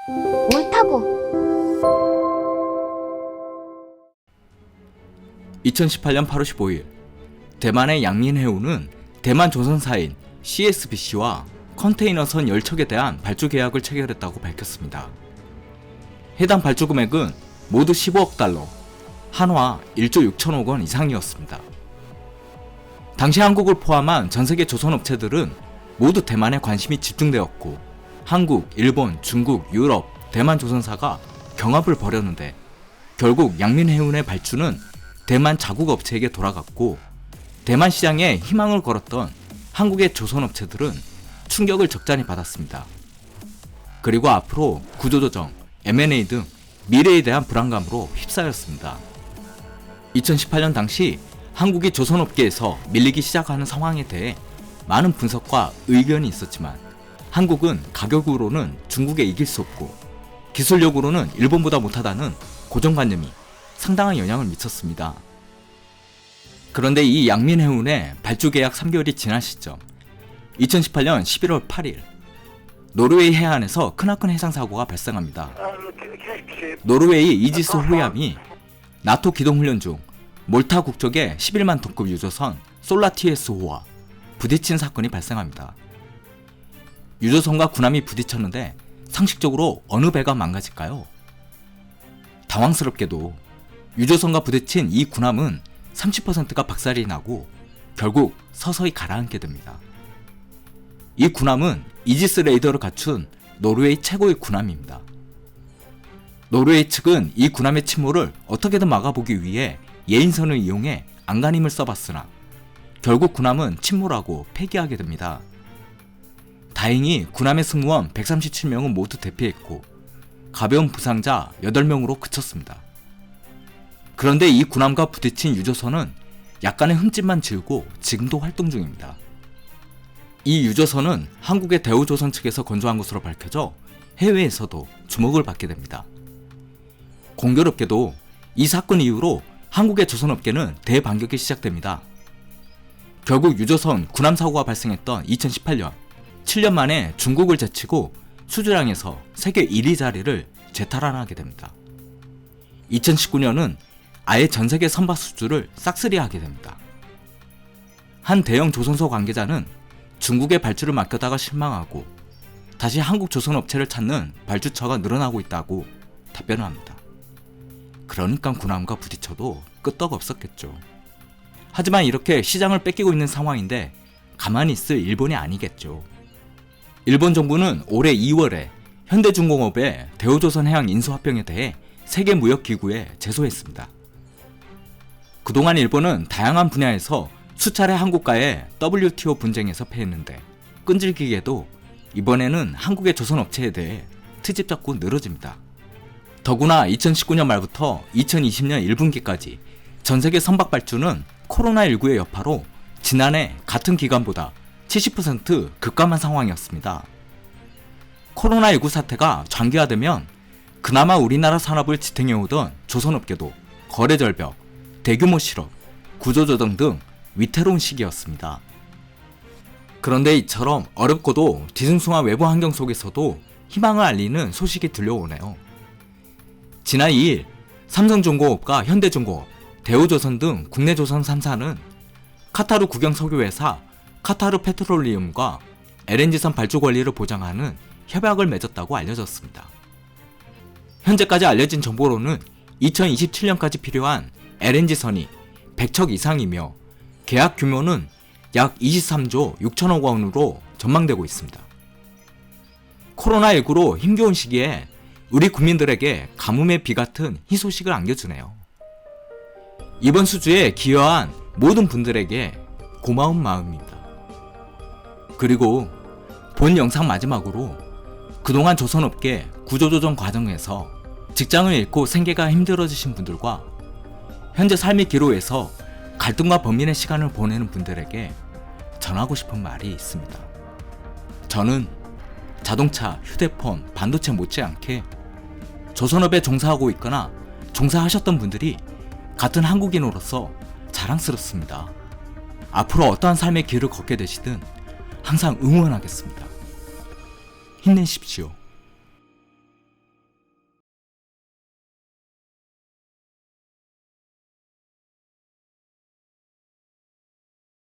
옳다고. 2018년 8월 15일 대만의 양민해운은 대만 조선사인 CSBC와 컨테이너선 10척에 대한 발주 계약을 체결했다고 밝혔습니다. 해당 발주 금액은 모두 15억 달러, 한화 1조 6천억 원 이상이었습니다. 당시 한국을 포함한 전세계 조선업체들은 모두 대만에 관심이 집중되었고 한국, 일본, 중국, 유럽, 대만 조선사가 경합을 벌였는데 결국 양민해운의 발주는 대만 자국업체에게 돌아갔고 대만 시장에 희망을 걸었던 한국의 조선업체들은 충격을 적잖이 받았습니다. 그리고 앞으로 구조조정, M&A 등 미래에 대한 불안감으로 휩싸였습니다. 2018년 당시 한국이 조선업계에서 밀리기 시작하는 상황에 대해 많은 분석과 의견이 있었지만 한국은 가격으로는 중국에 이길 수 없고 기술력으로는 일본보다 못하다는 고정관념이 상당한 영향을 미쳤습니다. 그런데 이 양민해운의 발주 계약 3개월이 지난 시점 2018년 11월 8일 노르웨이 해안에서 크나큰 해상사고가 발생합니다. 노르웨이 이지스 호위함이 나토 기동훈련 중 몰타 국적의 11만 톤급 유조선 솔라티에스호와 부딪힌 사건이 발생합니다. 유조선과 군함이 부딪혔는데 상식적으로 어느 배가 망가질까요? 당황스럽게도 유조선과 부딪힌 이 군함은 30%가 박살이 나고 결국 서서히 가라앉게 됩니다. 이 군함은 이지스 레이더를 갖춘 노르웨이 최고의 군함입니다. 노르웨이 측은 이 군함의 침몰을 어떻게든 막아보기 위해 예인선을 이용해 안간힘을 써봤으나 결국 군함은 침몰하고 폐기하게 됩니다. 다행히 군함의 승무원 137명은 모두 대피했고 가벼운 부상자 8명으로 그쳤습니다. 그런데 이 군함과 부딪힌 유조선은 약간의 흠집만 지우고 지금도 활동 중입니다. 이 유조선은 한국의 대우조선 측에서 건조한 것으로 밝혀져 해외에서도 주목을 받게 됩니다. 공교롭게도 이 사건 이후로 한국의 조선업계는 대반격이 시작됩니다. 결국 유조선 군함 사고가 발생했던 2018년 7년 만에 중국을 제치고 수주량에서 세계 1위 자리를 재탈환하게 됩니다. 2019년은 아예 전세계 선박 수주를 싹쓸이하게 됩니다. 한 대형 조선소 관계자는 중국에 발주를 맡겨다가 실망하고 다시 한국 조선업체를 찾는 발주처가 늘어나고 있다고 답변을 합니다. 그러니까 군함과 부딪혀도 끄떡없었겠죠. 하지만 이렇게 시장을 뺏기고 있는 상황인데 가만히 있을 일본이 아니겠죠. 일본 정부는 올해 2월에 현대중공업의 대우조선해양 인수합병에 대해 세계무역기구에 제소했습니다. 그동안 일본은 다양한 분야에서 수차례 한국과의 WTO 분쟁에서 패했는데 끈질기게도 이번에는 한국의 조선업체에 대해 트집 잡고 늘어집니다. 더구나 2019년 말부터 2020년 1분기까지 전세계 선박 발주는 코로나19의 여파로 지난해 같은 기간보다 70% 급감한 상황이었습니다. 코로나19 사태가 장기화되면 그나마 우리나라 산업을 지탱해오던 조선업계도 거래 절벽, 대규모 실업, 구조조정 등 위태로운 시기였습니다. 그런데 이처럼 어렵고도 뒤숭숭한 외부 환경 속에서도 희망을 알리는 소식이 들려오네요. 지난 2일 삼성중공업과 현대중공업, 대우조선 등 국내 조선 3사는 카타르 국영 석유회사 카타르 페트롤리움과 LNG선 발주 권리를 보장하는 협약을 맺었다고 알려졌습니다. 현재까지 알려진 정보로는 2027년까지 필요한 LNG선이 100척 이상이며 계약 규모는 약 23조 6천억 원으로 전망되고 있습니다. 코로나19로 힘겨운 시기에 우리 국민들에게 가뭄의 비 같은 희소식을 안겨주네요. 이번 수주에 기여한 모든 분들에게 고마운 마음입니다. 그리고 본 영상 마지막으로 그동안 조선업계 구조조정 과정에서 직장을 잃고 생계가 힘들어지신 분들과 현재 삶의 기로에서 갈등과 범민의 시간을 보내는 분들에게 전하고 싶은 말이 있습니다. 저는 자동차, 휴대폰, 반도체 못지않게 조선업에 종사하고 있거나 종사하셨던 분들이 같은 한국인으로서 자랑스럽습니다. 앞으로 어떠한 삶의 길을 걷게 되시든 항상 응원하겠습니다. 힘내십시오.